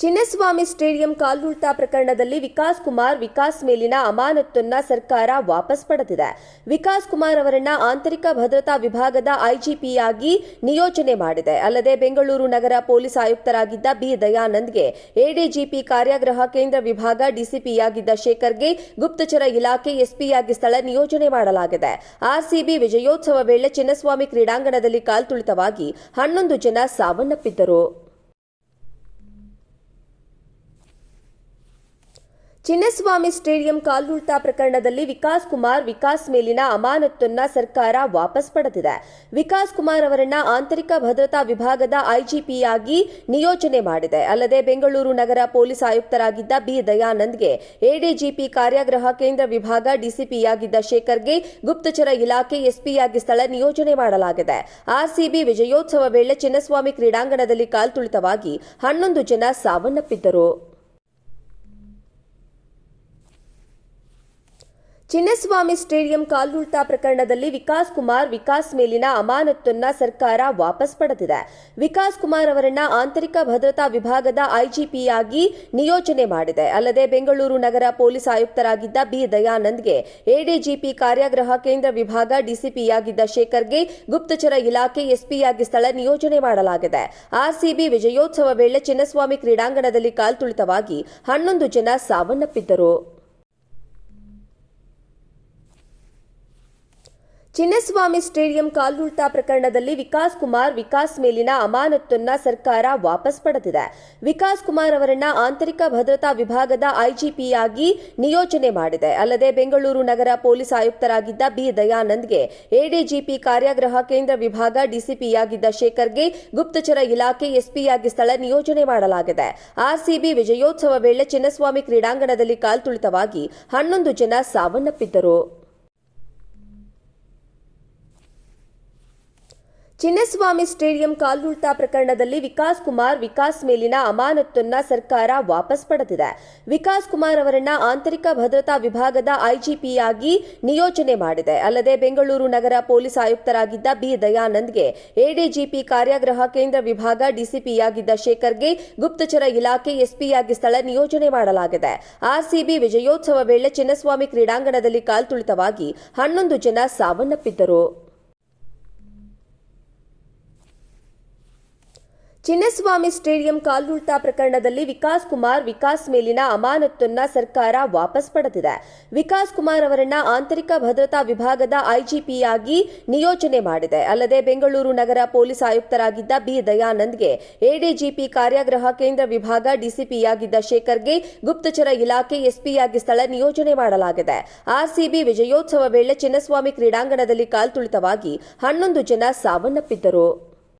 Chinnaswamy stadium ಕಾಲ್ತುಳಿತ ಪ್ರಕರಣದಲ್ಲಿ ವಿಕಾಸ್ ಮೇಲಿನ ಅಮಾನತನ್ನ ಸರ್ಕಾರ ವಾಪಸ್ ಪಡೆದಿದೆ. ವಿಕಾಸ್ ಕುಮಾರ್ ಅವರನ್ನ ಆಂತರಿಕ ಭದ್ರತಾ ವಿಭಾಗದ ಐಜಿಪಿಯಾಗಿ ನಿಯೋಜನೆ ಮಾಡಿದೆ. ಅಲ್ಲದೆ ಬೆಂಗಳೂರು ನಗರ ಪೊಲೀಸ್ ಆಯುಕ್ತರಾಗಿದ್ದ ಬಿ ದಯಾನಂದ್ಗೆ ಎಡಿಜಿಪಿ ಕಾರ್ಯಾಗೃಹ ಕೇಂದ್ರ ವಿಭಾಗ ಡಿಸಿಪಿಯಾಗಿದ್ದ ಶೇಖರ್ಗೆ ಗುಪ್ತಚರ ಇಲಾಖೆ ಎಸ್ಪಿಯಾಗಿ ಸ್ಥಳ ನಿಯೋಜನೆ ಮಾಡಲಾಗಿದೆ. ಆರ್ಸಿಬಿ ವಿಜಯೋತ್ಸವ ವೇಳೆ ಚಿನ್ನಸ್ವಾಮಿ ಕ್ರೀಡಾಂಗಣದಲ್ಲಿ ಕಾಲ್ತುಳಿತವಾಗಿ 11 ಜನ ಸಾವನ್ನಪ್ಪಿದ್ದರು. ಚಿನ್ನಸ್ವಾಮಿ ಸ್ಟೇಡಿಯಂ ಕಾಲ್ತುಳಿತ ಪ್ರಕರಣದಲ್ಲಿ ವಿಕಾಸ್ ಮೇಲಿನ ಅಮಾನತನ್ನ ಸರ್ಕಾರ ವಾಪಸ್ ಪಡೆದಿದೆ. ವಿಕಾಸ್ ಕುಮಾರ್ ಅವರನ್ನ ಆಂತರಿಕ ಭದ್ರತಾ ವಿಭಾಗದ ಐಜಿಪಿಯಾಗಿ ನಿಯೋಜನೆ ಮಾಡಿದೆ. ಅಲ್ಲದೆ ಬೆಂಗಳೂರು ನಗರ ಪೊಲೀಸ್ ಆಯುಕ್ತರಾಗಿದ್ದ ಬಿ ದಯಾನಂದ್ಗೆ ಎಡಿಜಿಪಿ ಕಾರ್ಯಾಗೃಹ ಕೇಂದ್ರ ವಿಭಾಗ ಡಿಸಿಪಿಯಾಗಿದ್ದ ಶೇಖರ್ಗೆ ಗುಪ್ತಚರ ಇಲಾಖೆ ಎಸ್ಪಿಯಾಗಿ ಸ್ಥಳ ನಿಯೋಜನೆ ಮಾಡಲಾಗಿದೆ. ಆರ್ಸಿಬಿ ವಿಜಯೋತ್ಸವ ವೇಳೆ ಚಿನ್ನಸ್ವಾಮಿ ಕ್ರೀಡಾಂಗಣದಲ್ಲಿ ಕಾಲ್ತುಳಿತವಾಗಿ 11 ಜನ ಸಾವನ್ನಪ್ಪಿದ್ದರು. ಚಿನ್ನಸ್ವಾಮಿ ಸ್ಟೇಡಿಯಂ ಕಾಲ್ತುಳಿತ ಪ್ರಕರಣದಲ್ಲಿ ವಿಕಾಸ್ ಮೇಲಿನ ಅಮಾನತನ್ನ ಸರ್ಕಾರ ವಾಪಸ್ ಪಡೆದಿದೆ. ವಿಕಾಸ್ ಕುಮಾರ್ ಅವರನ್ನ ಆಂತರಿಕ ಭದ್ರತಾ ವಿಭಾಗದ ಐಜಿಪಿಯಾಗಿ ನಿಯೋಜನೆ ಮಾಡಿದೆ. ಅಲ್ಲದೆ ಬೆಂಗಳೂರು ನಗರ ಪೊಲೀಸ್ ಆಯುಕ್ತರಾಗಿದ್ದ ಬಿ ದಯಾನಂದ್ಗೆ ಎಡಿಜಿಪಿ ಕಾರ್ಯಾಗೃಹ ಕೇಂದ್ರ ವಿಭಾಗ ಡಿಸಿಪಿಯಾಗಿದ್ದ ಶೇಖರ್ಗೆ ಗುಪ್ತಚರ ಇಲಾಖೆ ಎಸ್ಪಿಯಾಗಿ ಸ್ಥಳ ನಿಯೋಜನೆ ಮಾಡಲಾಗಿದೆ. ಆರ್ಸಿಬಿ ವಿಜಯೋತ್ಸವ ವೇಳೆ ಚಿನ್ನಸ್ವಾಮಿ ಕ್ರೀಡಾಂಗಣದಲ್ಲಿ ಕಾಲ್ತುಳಿತವಾಗಿ 11 ಜನ ಸಾವನ್ನಪ್ಪಿದ್ದರು. ಚಿನ್ನಸ್ವಾಮಿ ಸ್ಟೇಡಿಯಂ ಕಾಲ್ತುಳಿತ ಪ್ರಕರಣದಲ್ಲಿ ವಿಕಾಸ್ ಮೇಲಿನ ಅಮಾನತನ್ನ ಸರ್ಕಾರ ವಾಪಸ್ ಪಡೆದಿದೆ. ವಿಕಾಸ್ ಕುಮಾರ್ ಅವರನ್ನ ಆಂತರಿಕ ಭದ್ರತಾ ವಿಭಾಗದ ಐಜಿಪಿಯಾಗಿ ನಿಯೋಜನೆ ಮಾಡಿದೆ. ಅಲ್ಲದೆ ಬೆಂಗಳೂರು ನಗರ ಪೊಲೀಸ್ ಆಯುಕ್ತರಾಗಿದ್ದ ಬಿ ದಯಾನಂದ್ಗೆ ಎಡಿಜಿಪಿ ಕಾರ್ಯಾಗೃಹ ಕೇಂದ್ರ ವಿಭಾಗ ಡಿಸಿಪಿಯಾಗಿದ್ದ ಶೇಖರ್ಗೆ ಗುಪ್ತಚರ ಇಲಾಖೆ ಎಸ್ಪಿಯಾಗಿ ಸ್ಥಳ ನಿಯೋಜನೆ ಮಾಡಲಾಗಿದೆ. ಆರ್ಸಿಬಿ ವಿಜಯೋತ್ಸವ ವೇಳೆ ಚಿನ್ನಸ್ವಾಮಿ ಕ್ರೀಡಾಂಗಣದಲ್ಲಿ ಕಾಲ್ತುಳಿತವಾಗಿ 11 ಜನ ಸಾವನ್ನಪ್ಪಿದ್ದರು. ಚಿನ್ನಸ್ವಾಮಿ ಸ್ಟೇಡಿಯಂ ಕಾಲ್ತುಳಿತ ಪ್ರಕರಣದಲ್ಲಿ ವಿಕಾಸ್ ಮೇಲಿನ ಅಮಾನತನ್ನ ಸರ್ಕಾರ ವಾಪಸ್ ಪಡೆದಿದೆ. ವಿಕಾಸ್ ಕುಮಾರ್ ಅವರನ್ನ ಆಂತರಿಕ ಭದ್ರತಾ ವಿಭಾಗದ ಐಜಿಪಿಯಾಗಿ ನಿಯೋಜನೆ ಮಾಡಿದೆ. ಅಲ್ಲದೆ ಬೆಂಗಳೂರು ನಗರ ಪೊಲೀಸ್ ಆಯುಕ್ತರಾಗಿದ್ದ ಬಿ ದಯಾನಂದ್ಗೆ ಎಡಿಜಿಪಿ ಕಾರ್ಯಾಗೃಹ ಕೇಂದ್ರ ವಿಭಾಗ ಡಿಸಿಪಿಯಾಗಿದ್ದ ಶೇಖರ್ಗೆ ಗುಪ್ತಚರ ಇಲಾಖೆ ಎಸ್ಪಿಯಾಗಿ ಸ್ಥಳ ನಿಯೋಜನೆ ಮಾಡಲಾಗಿದೆ. ಆರ್ಸಿಬಿ ವಿಜಯೋತ್ಸವ ವೇಳೆ ಚಿನ್ನಸ್ವಾಮಿ ಕ್ರೀಡಾಂಗಣದಲ್ಲಿ ಕಾಲ್ತುಳಿತವಾಗಿ 11 ಜನ ಸಾವನ್ನಪ್ಪಿದ್ದರು. ಚಿನ್ನಸ್ವಾಮಿ ಸ್ಟೇಡಿಯಂ ಕಾಲ್ತುಳಿತ ಪ್ರಕರಣದಲ್ಲಿ ವಿಕಾಸ್ ಮೇಲಿನ ಅಮಾನತನ್ನ ಸರ್ಕಾರ ವಾಪಸ್ ಪಡೆದಿದೆ. ವಿಕಾಸ್ ಕುಮಾರ್ ಅವರನ್ನ ಆಂತರಿಕ ಭದ್ರತಾ ವಿಭಾಗದ ಐಜಿಪಿಯಾಗಿ ನಿಯೋಜನೆ ಮಾಡಿದೆ. ಅಲ್ಲದೆ ಬೆಂಗಳೂರು ನಗರ ಪೊಲೀಸ್ ಆಯುಕ್ತರಾಗಿದ್ದ ಬಿ ದಯಾನಂದ್ಗೆ ಎಡಿಜಿಪಿ ಕಾರ್ಯಾಗೃಹ ಕೇಂದ್ರ ವಿಭಾಗ ಡಿಸಿಪಿಯಾಗಿದ್ದ ಶೇಖರ್ಗೆ ಗುಪ್ತಚರ ಇಲಾಖೆ ಎಸ್ಪಿಯಾಗಿ ಸ್ಥಳ ನಿಯೋಜನೆ ಮಾಡಲಾಗಿದೆ. ಆರ್ಸಿಬಿ ವಿಜಯೋತ್ಸವ ವೇಳೆ ಚಿನ್ನಸ್ವಾಮಿ ಕ್ರೀಡಾಂಗಣದಲ್ಲಿ ಕಾಲ್ತುಳಿತವಾಗಿ 11 ಜನ ಸಾವನ್ನಪ್ಪಿದ್ದರು.